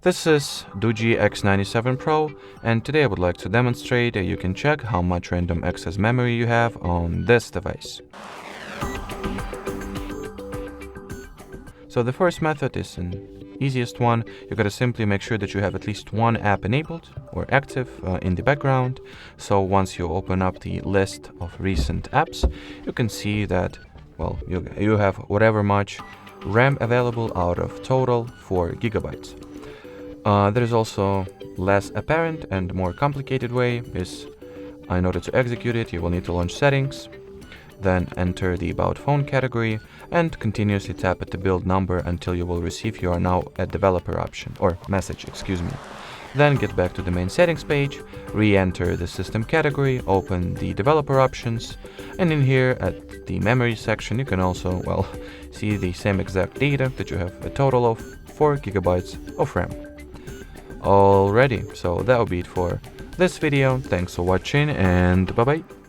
This is DOOGEE X97 Pro, and today I would like to demonstrate that you can check how much random access memory you have on this device. So the first method is an easiest one. You gotta simply make sure that you have at least one app enabled or active in the background. So once you open up the list of recent apps, you can see that, well, you have whatever much RAM available out of total 4 gigabytes. There is also less apparent and more complicated way is, in order to execute it, you will need to launch settings, then enter the about phone category and continuously tap at the build number until you will receive "you are now a developer" option, or message, excuse me. Then get back to the main settings page, re-enter the system category, open the developer options, and in here at the memory section you can also, well, see the same exact data that you have a total of 4 gigabytes of RAM. Alrighty, so that will be it for this video. Thanks for watching and bye bye.